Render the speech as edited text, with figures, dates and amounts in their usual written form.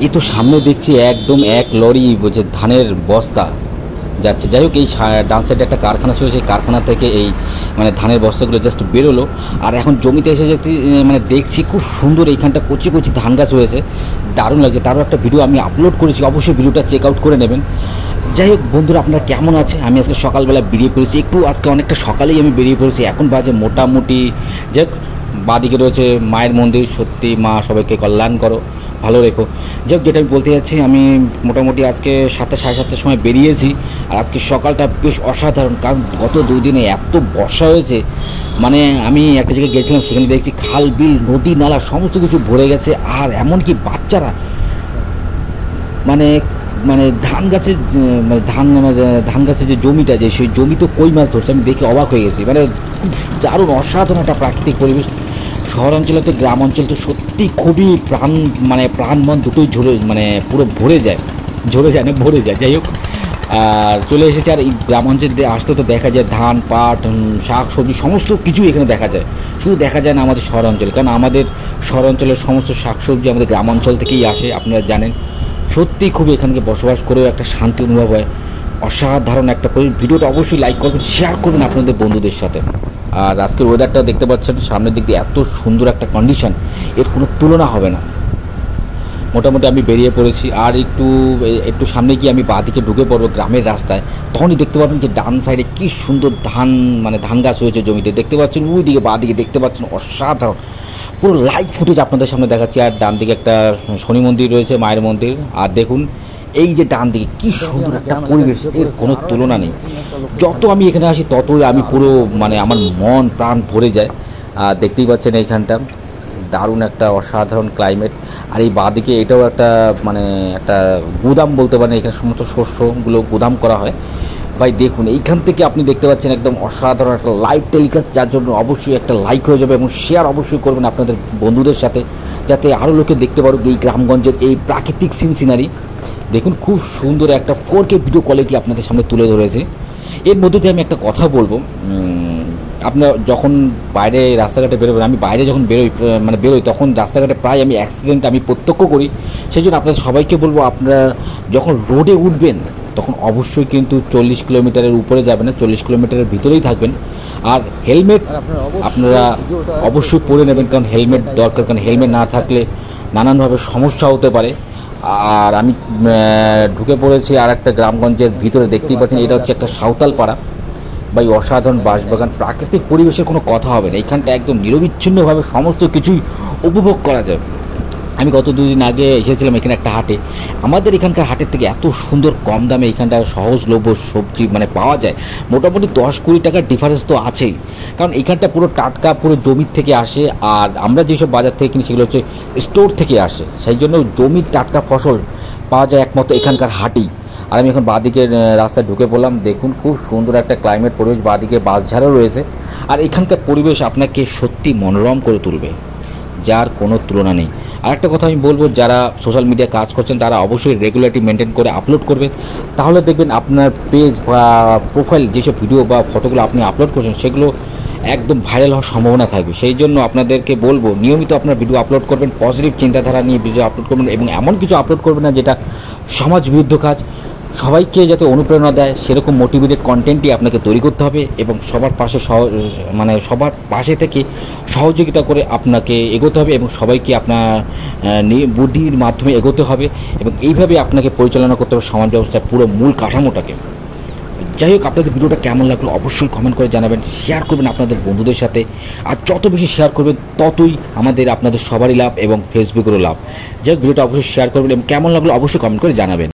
এই তো সামনে দেখছি একদম এক লরি যে ধানের বস্তা যাচ্ছে। যাই হোক, এই ডান সাইডে একটা কারখানা ছিল, সেই কারখানা থেকে এই মানে ধানের বস্তাগুলো জাস্ট বেরোলো। আর এখন জমিতে এসে যেতে মানে দেখছি খুব সুন্দর এইখানটা কচি কচি ধান গাছ হয়েছে, দারুণ লাগছে। তারও একটা ভিডিও আমি আপলোড করেছি, অবশ্যই ভিডিওটা চেক আউট করে নেবেন। যাই হোক বন্ধুরা, আপনারা কেমন আছে? আমি আজকে সকালবেলা বেরিয়ে পড়েছি, আজকে অনেকটা সকালেই আমি বেরিয়ে পড়েছি। এখন বাজে মোটামুটি, যাই হোক, বাঁদিকে রয়েছে মায়ের মন্দির। সত্যি মা সবাইকে কল্যাণ করো, ভালো রেখো। যাই হোক, যেটা আমি বলতে যাচ্ছি, আমি মোটামুটি আজকে 7টা সাড়ে 7টার সময় বেরিয়েছি। আর আজকে সকালটা বেশ অসাধারণ, কারণ গত 2 দিনে এত বর্ষা হয়েছে। মানে আমি একটা জায়গায় গেছিলাম, সেখানে দেখছি খাল বিল নদী নালা সমস্ত কিছু ভরে গেছে। আর এমনকি বাচ্চারা মানে মানে ধান গাছের মানে ধান গাছের যে জমিটা, যে সেই জমিতে কই মাছ ধরছে, আমি দেখে অবাক হয়ে গেছি। মানে খুব দারুণ অসাধারণ একটা প্রাকৃতিক পরিবেশ। শহরাঞ্চলে তো গ্রাম অঞ্চল তো সত্যি খুবই প্রাণ মন দুটোই পুরো ভরে যায় না, ভরে যায়। যাই হোক, আর চলে এসেছে। আর এই গ্রাম অঞ্চলে আসতে তো দেখা যায় ধান পাট শাক সবজি সমস্ত কিছুই এখানে দেখা যায়। শুধু দেখা যায় না আমাদের শহরাঞ্চলে, কারণ আমাদের শহরাঞ্চলের সমস্ত শাকসবজি আমাদের গ্রাম অঞ্চল থেকেই আসে, আপনারা জানেন। সত্যি খুবই এখানকে বসবাস করেও একটা শান্তি অনুভব হয়। অসাধারণ একটা ভিডিওটা অবশ্যই লাইক করবেন, শেয়ার করবেন আপনাদের বন্ধুদের সাথে। আর আজকের ওয়েদারটা দেখতে পাচ্ছেন, সামনের দিক দিয়ে এত সুন্দর একটা কন্ডিশন, এর কোনো তুলনা হবে না। মোটামুটি আমি বেরিয়ে পড়েছি। আর একটু সামনে গিয়ে আমি বাঁদিকে ঢুকে পড়বো গ্রামের রাস্তায়। তখনই দেখতে পাবেন যে ডান সাইডে কী সুন্দর ধান গাছ হয়েছে জমিতে, দেখতে পাচ্ছেন। ওই দিকে বাঁদিকে দেখতে পাচ্ছেন, অসাধারণ পুরো লাইভ ফুটেজ আপনাদের সামনে দেখাচ্ছি। আর ডান দিকে একটা শনি মন্দির রয়েছে, মায়ের মন্দির। আর দেখুন এই যে ডান দিকে কী সুন্দর একটা পরিবেশ, এর কোনো তুলনা নেই। যত আমি এখানে আসি ততই আমি পুরো আমার মন প্রাণ ভরে যায়। আর দেখতেই পাচ্ছেন এইখানটা দারুণ একটা অসাধারণ ক্লাইমেট। আর এই বাঁদিকে এটাও একটা গুদাম বলতে পারেন, এখানে সমস্ত শস্যগুলো গুদাম করা হয়। ভাই দেখুন, এইখান থেকে আপনি দেখতে পাচ্ছেন একদম অসাধারণ একটা লাইভ টেলিকাস্ট, যার জন্য অবশ্যই একটা লাইক হয়ে যাবে এবং শেয়ার অবশ্যই করবেন আপনাদের বন্ধুদের সাথে, যাতে আরও লোকে দেখতে পারুক এই গ্রামগঞ্জের এই প্রাকৃতিক সিনারি। দেখুন খুব সুন্দর একটা 4K ভিডিও কোয়ালিটি আপনাদের সামনে তুলে ধরেছে। এর মধ্যে দিয়ে আমি একটা কথা বলবো, আপনার যখন বাইরে রাস্তাঘাটে বেরোবেন, আমি বাইরে যখন বেরোই তখন রাস্তাঘাটে প্রায় আমি অ্যাক্সিডেন্ট আমি প্রত্যক্ষ করি। সেই জন্য আপনাদের সবাইকে বলবো, আপনারা যখন রোডে উঠবেন তখন অবশ্যই কিন্তু 40 কিলোমিটারের উপরে যাবেন না, 40 কিলোমিটারের ভিতরেই থাকবেন। আর হেলমেট আপনারা অবশ্যই পরে নেবেন, কারণ হেলমেট দরকার, কারণ হেলমেট না থাকলে নানানভাবে সমস্যা হতে পারে। আর আমি ঢুকে পড়েছি আর একটা গ্রামগঞ্জের ভিতরে, দেখতেই পাচ্ছেন এটা হচ্ছে একটা সাঁওতাল পাড়া। বা এই অসাধারণ বাঁশবাগান, প্রাকৃতিক পরিবেশের কোনো কথা হবে না। এইখানটা একদম নিরবিচ্ছিন্নভাবে সমস্ত কিছুই উপভোগ করা যায়। আমি গত 2 দিন আগে এসেছিলাম এখানে একটা হাটে। আমাদের এখানকার হাটের থেকে এত সুন্দর কম দামে এখানটা সহজলভ্য সবজি পাওয়া যায়। মোটামুটি 10-20 টাকার ডিফারেন্স তো আছেই, কারণ এখানটা পুরো টাটকা, পুরো জমির থেকে আসে। আর আমরা যেসব বাজার থেকে কিনি সেগুলো হচ্ছে স্টোর থেকে আসে, সেই জন্য জমির টাটকা ফসল পাওয়া যায় একমাত্র এখানকার হাটেই। আর আমি এখন বাঁদিকে রাস্তায় ঢুকে পড়লাম। দেখুন খুব সুন্দর একটা ক্লাইমেট পরিবেশ, বাঁদিকে বাঁশঝাড়ও রয়েছে। আর এখানকার পরিবেশ আপনাকে সত্যি মনোরম করে তুলবে, যার কোনো তুলনা নেই। আর একটা কথা আমি বলবো, যারা সোশ্যাল মিডিয়া কাজ করছেন তারা অবশ্যই রেগুলারিটি মেনটেন করে আপলোড করবেন, তাহলে দেখবেন আপনার পেজ বা প্রোফাইল যেসব ভিডিও বা ফটোগুলো আপনি আপলোড করছেন সেগুলো একদম ভাইরাল হওয়ার সম্ভাবনা থাকবে। সেই জন্য আপনাদেরকে বলবো, নিয়মিত আপনার ভিডিও আপলোড করবেন, পজিটিভ চিন্তাধারা নিয়ে ভিডিও আপলোড করবেন, এবং এমন কিছু আপলোড করবেন না যেটা সমাজ বিরুদ্ধ কাজ। সবাইকে যাতে অনুপ্রেরণা দেয় সেরকম মোটিভেটেড কন্টেন্টই আপনাকে তৈরি করতে হবে, এবং সবার পাশে থেকে সহযোগিতা করে আপনাকে এগোতে হবে, এবং সবাইকে আপনার বুদ্ধির মাধ্যমে এগোতে হবে, এবং এইভাবে আপনাকে পরিচালনা করতে হবে সমাজ ব্যবস্থার পুরো মূল কাঠামোটাকে। যাই হোক, আপনাদের ভিডিওটা কেমন লাগলো অবশ্যই কমেন্ট করে জানাবেন, শেয়ার করবেন আপনাদের বন্ধুদের সাথে। আর যত বেশি শেয়ার করবেন ততই আপনাদের সবারই লাভ এবং ফেসবুকেরও লাভ। যাই হোক, ভিডিওটা অবশ্যই শেয়ার করবেন এবং কেমন লাগলো অবশ্যই কমেন্ট করে জানাবেন।